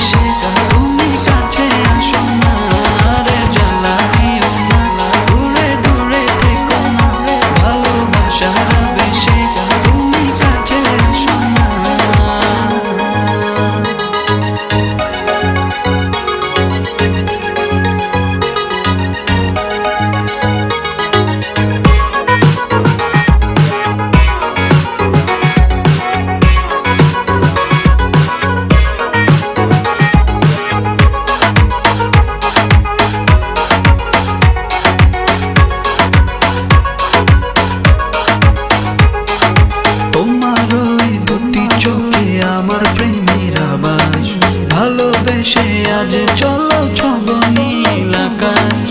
বেশে তুমি কাছে আসো না রে জ্বালা দিও না দূরে দূরে থেকো না ভালোবাসার বেশে তুমি কাছে আসো না আমার প্রেমের আবাস ভালোবেসে আজ চলো ছব নীল আকাশ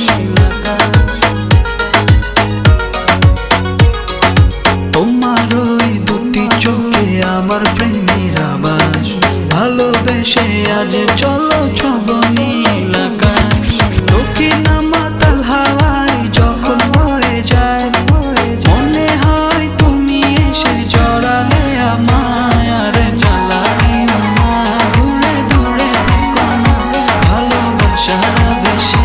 তোমার ওই দুটি চোখে আমার প্রেমের আবাস ভালোবেসে আজ চলো ছব নীল আকাশ দক্ষিণ মাতাল হাওয়ায় যখন বয়ে যায় মনে হয় তুমি এসে জড়ালে আমায় আর জ্বালা দিও না দূরে দূরে থেকো না ভালোবাসার বেশি